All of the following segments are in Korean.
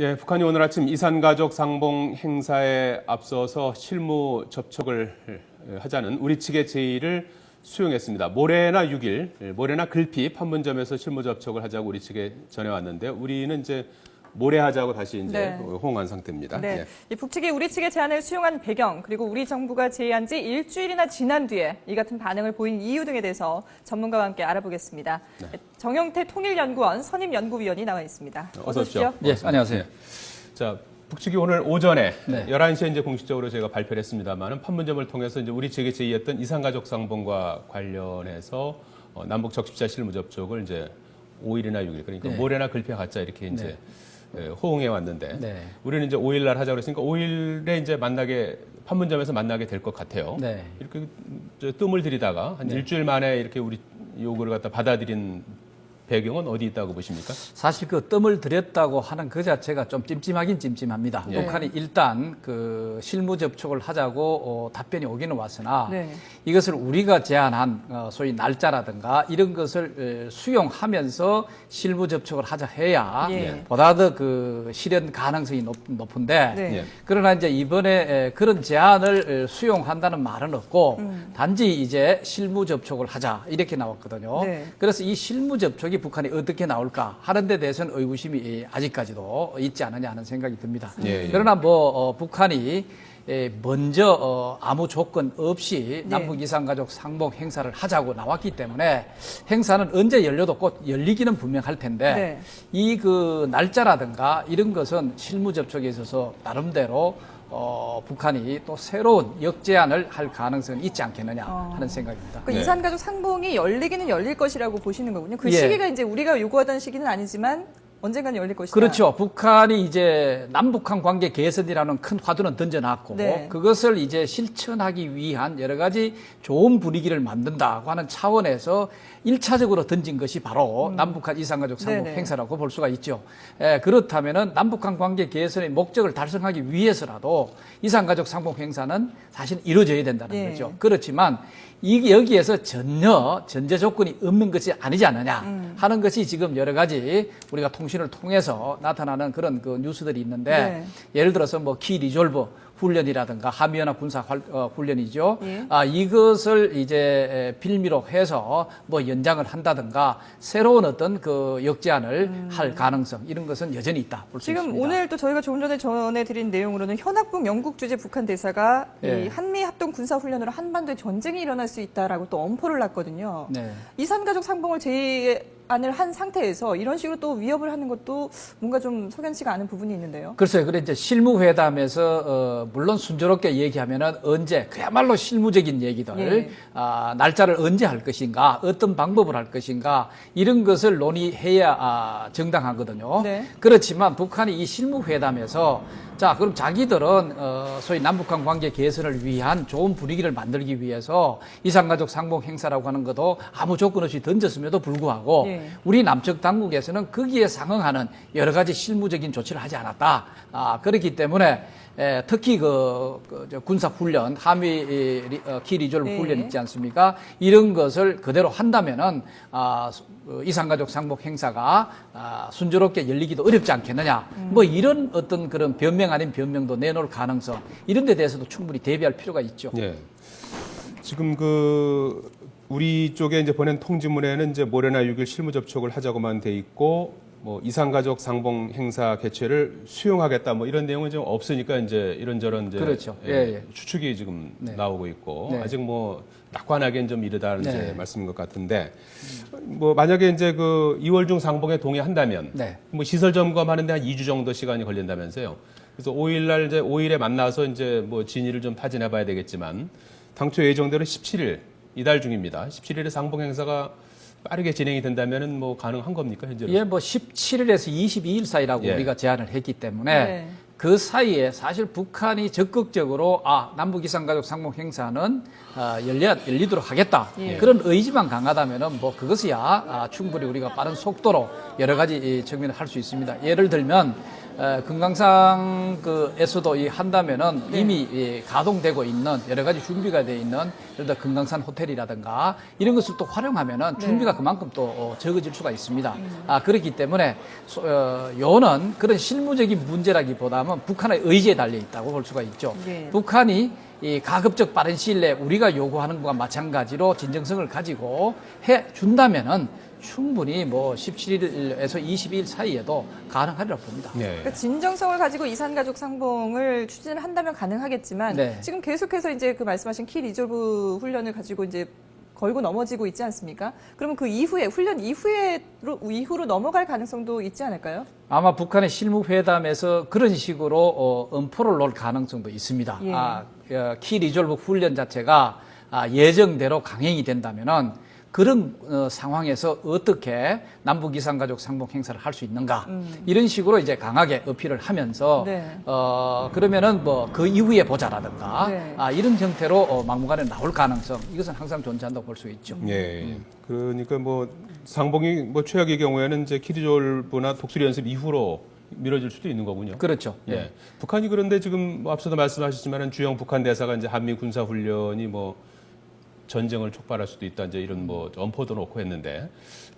예, 북한이 오늘 아침 이산가족 상봉 행사에 앞서서 실무 접촉을 하자는 우리 측의 제의를 수용했습니다. 모레나 6일, 모레나 글피 판문점에서 실무 접촉을 하자고 우리 측에 전해왔는데 우리는 이제 모레 하자고 다시 이제 호응한 상태입니다. 네. 예. 이 북측이 우리 측의 제안을 수용한 배경, 그리고 우리 정부가 제의한 지 일주일이나 지난 뒤에 이 같은 반응을 보인 이유 등에 대해서 전문가와 함께 알아보겠습니다. 네. 정영태 통일연구원 선임연구위원이 나와 있습니다. 어서 오십시오. 예, 안녕하세요. 자, 북측이 오늘 오전에 네. 11시에 이제 공식적으로 제가 발표를 했습니다만은 판문점을 통해서 이제 우리 측에 제의했던 이산가족 상봉과 관련해서 남북 적십자 실무 접촉을 이제 5일이나 6일 그러니까 네. 모레나 글피에 갖자 이렇게 이제 호응해 왔는데 네. 우리는 이제 5일 날 하자고 그랬으니까 5일에 이제 판문점에서 만나게 될 것 같아요. 네. 이렇게 뜸을 들이다가 한 일주일 만에 이렇게 우리 요구를 갖다 받아들인 배경은 어디 있다고 보십니까? 사실 그 뜸을 들였다고 하는 그 자체가 좀 찜찜하긴 찜찜합니다. 예. 북한이 일단 그 실무 접촉을 하자고 답변이 오기는 왔으나 네. 이것을 우리가 제안한 소위 날짜라든가 이런 것을 수용하면서 실무 접촉을 하자 해야 예. 보다 더 그 실현 가능성이 높은데 네. 예. 그러나 이제 이번에 그런 제안을 수용한다는 말은 없고 단지 이제 실무 접촉을 하자 이렇게 나왔거든요. 네. 그래서 이 실무 접촉이 북한이 어떻게 나올까 하는 데 대해서는 의구심이 아직까지도 있지 않느냐 하는 생각이 듭니다. 예. 그러나 북한이 먼저 아무 조건 없이 남북 이산가족 상봉 행사를 하자고 나왔기 때문에 행사는 언제 열려도 곧 열리기는 분명할 텐데 이 그 날짜라든가 이런 것은 실무 접촉에 있어서 나름대로 북한이 또 새로운 역제안을 할 가능성은 있지 않겠느냐 하는 생각입니다. 그 네. 이산가족 상봉이 열리기는 열릴 것이라고 보시는 거군요. 그 예. 시기가 이제 우리가 요구하던 시기는 아니지만 언젠가는 열릴 것이다. 그렇죠. 북한이 이제 남북한 관계 개선이라는 큰 화두는 던져놨고 네. 그것을 이제 실천하기 위한 여러 가지 좋은 분위기를 만든다고 하는 차원에서 1차적으로 던진 것이 바로 남북한 이산가족 상봉 네네. 행사라고 볼 수가 있죠. 그렇다면은 남북한 관계 개선의 목적을 달성하기 위해서라도 이산가족 상봉 행사는 사실 이루어져야 된다는 예. 거죠. 그렇지만 여기에서 전혀 전제 조건이 없는 것이 아니지 않느냐 하는 것이 지금 여러 가지 우리가 통신을 통해서 나타나는 그런 그 뉴스들이 있는데 예를 들어서 뭐 키 리졸버 훈련이라든가 한미연합 군사 훈련이죠. 예. 이것을 이제 빌미로 해서 뭐 연장을 한다든가 새로운 어떤 그 역제안을 할 가능성 이런 것은 여전히 있다 볼 수 있습니다. 지금 오늘 또 저희가 조금 전에 전해드린 내용으로는 현학북 영국 주재 북한 대사가 예. 이 한미 합동 군사 훈련으로 한반도에 전쟁이 일어날 수 있다라고 또 엄포를 놨거든요. 네. 이산가족 상봉을 제안을 한 상태에서 이런 식으로 또 위협을 하는 것도 뭔가 좀 석연치가 않은 부분이 있는데요. 글쎄요. 그래 이제 실무회담에서 물론 순조롭게 얘기하면은 언제 그야말로 실무적인 얘기들 예. 날짜를 언제 할 것인가 어떤 방법을 할 것인가 이런 것을 논의해야 정당하거든요. 네. 그렇지만 북한이 이 실무회담에서 자 그럼 자기들은 소위 남북한 관계 개선을 위한 좋은 분위기를 만들기 위해서 이산가족 상봉 행사라고 하는 것도 아무 조건 없이 던졌음에도 불구하고 예. 우리 남측 당국에서는 거기에 상응하는 여러 가지 실무적인 조치를 하지 않았다. 그렇기 때문에 특히 저 군사 훈련, 한미 키 리졸브 네. 훈련 있지 않습니까? 이런 것을 그대로 한다면은 이산가족 상봉 행사가 순조롭게 열리기도 어렵지 않겠느냐. 뭐 이런 어떤 그런 변명 아닌 변명도 내놓을 가능성 이런 데 대해서도 충분히 대비할 필요가 있죠. 예. 지금 우리 쪽에 이제 보낸 통지문에는 이제 모레나 6일 실무 접촉을 하자고만 돼 있고 뭐 이산가족 상봉 행사 개최를 수용하겠다 뭐 이런 내용은 좀 없으니까 이제 이런저런 이제 그렇죠. 예. 추측이 지금 네. 나오고 있고 네. 아직 뭐 낙관하기엔 좀 이르다는 네. 이제 말씀인 것 같은데 뭐 만약에 이제 2월 중 상봉에 동의한다면 네. 뭐 시설 점검하는데 한 2주 정도 시간이 걸린다면서요. 그래서 5일 날 이제 5일에 만나서 이제 뭐 진위를 좀 타진해 봐야 되겠지만 당초 예정대로 17일 이달 중입니다. 17일에 상봉 행사가 빠르게 진행이 된다면은 뭐 가능한 겁니까 현재로? 예, 뭐 17일에서 22일 사이라고 예. 우리가 제안을 했기 때문에 네. 그 사이에 사실 북한이 적극적으로 남북 이산가족 상봉 행사는 열리도록 하겠다. 예. 그런 의지만 강하다면은 뭐 그것이야 충분히 우리가 빠른 속도로 여러 가지 측면을 할 수 있습니다. 예를 들면 금강산에서도 한다면은 이미 가동되고 있는 여러 가지 준비가 되어 있는 예를 들어 금강산 호텔이라든가 이런 것을 또 활용하면은 준비가 그만큼 또 적어질 수가 있습니다. 그렇기 때문에 요는 그런 실무적인 문제라기보다는 북한의 의지에 달려 있다고 볼 수가 있죠. 북한이 이 가급적 빠른 시일 내에 우리가 요구하는 것과 마찬가지로 진정성을 가지고 해 준다면은 충분히 뭐 17일에서 22일 사이에도 가능하리라고 봅니다. 그러니까 진정성을 가지고 이산가족 상봉을 추진을 한다면 가능하겠지만 지금 계속해서 이제 그 말씀하신 키 리졸브 훈련을 가지고 이제 걸고 넘어지고 있지 않습니까? 그러면 그 이후에 훈련 이후로 넘어갈 가능성도 있지 않을까요? 아마 북한의 실무회담에서 그런 식으로 엄포를 놓을 가능성도 있습니다. 키 리졸브 훈련 자체가 예정대로 강행이 된다면은 그런 상황에서 어떻게 남북 이산가족 상봉 행사를 할 수 있는가 이런 식으로 이제 강하게 어필을 하면서 그러면은 뭐 그 이후에 보자라든가 이런 형태로 막무가내 나올 가능성 이것은 항상 존재한다고 볼 수 있죠. 그러니까 뭐 상봉이 뭐 최악의 경우에는 이제 키리졸브나 독수리 연습 이후로 미뤄질 수도 있는 거군요. 그렇죠. 북한이 그런데 지금 뭐 앞서도 말씀하셨지만은 주영 북한 대사가 이제 한미 군사 훈련이 뭐 전쟁을 촉발할 수도 있다 이제 이런 뭐 엄포도 놓고 했는데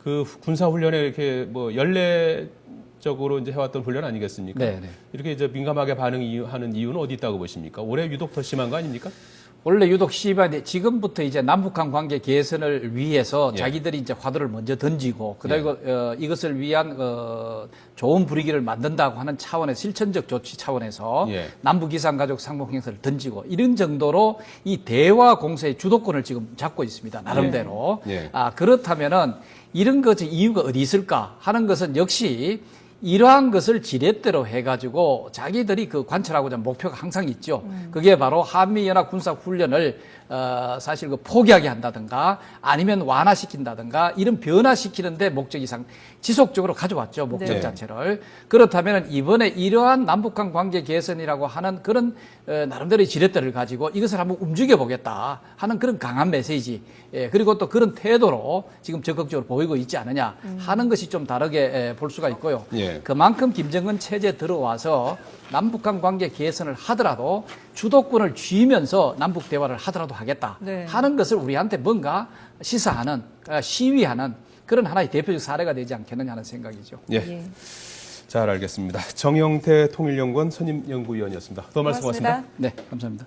그 군사 훈련에 이렇게 뭐 연례적으로 이제 해왔던 훈련 아니겠습니까? 이렇게 이제 민감하게 반응하는 이유는 어디 있다고 보십니까? 올해 유독 더 심한 거 아닙니까? 원래 유독 심한데 지금부터 이제 남북한 관계 개선을 위해서 자기들이 이제 화두를 먼저 던지고 그리고 이것을 위한 좋은 분위기를 만든다고 하는 차원의 실천적 조치 차원에서 남북 이산가족 상봉 행사를 던지고 이런 정도로 이 대화 공세의 주도권을 지금 잡고 있습니다. 나름대로. 그렇다면은 이런 것의 이유가 어디 있을까 하는 것은 역시 이러한 것을 지렛대로 해가지고 자기들이 그 관철하고자 하는 목표가 항상 있죠. 그게 바로 한미연합 군사훈련을 사실 그 포기하게 한다든가 아니면 완화시킨다든가 이런 변화시키는데 목적 이상 지속적으로 가져왔죠. 목적 자체를. 그렇다면 이번에 이러한 남북한 관계 개선이라고 하는 그런 나름대로의 지렛대를 가지고 이것을 한번 움직여 보겠다 하는 그런 강한 메시지 그리고 또 그런 태도로 지금 적극적으로 보이고 있지 않느냐 하는 것이 좀 다르게 볼 수가 있고요. 그만큼 김정은 체제 들어와서 남북한 관계 개선을 하더라도 주도권을 쥐면서 남북 대화를 하더라도 하겠다 하는 것을 우리한테 뭔가 시사하는 시위하는 그런 하나의 대표적 사례가 되지 않겠느냐 하는 생각이죠. 잘 알겠습니다. 정영태 통일연구원 선임 연구위원이었습니다. 더 말씀 고맙습니다. 네, 감사합니다.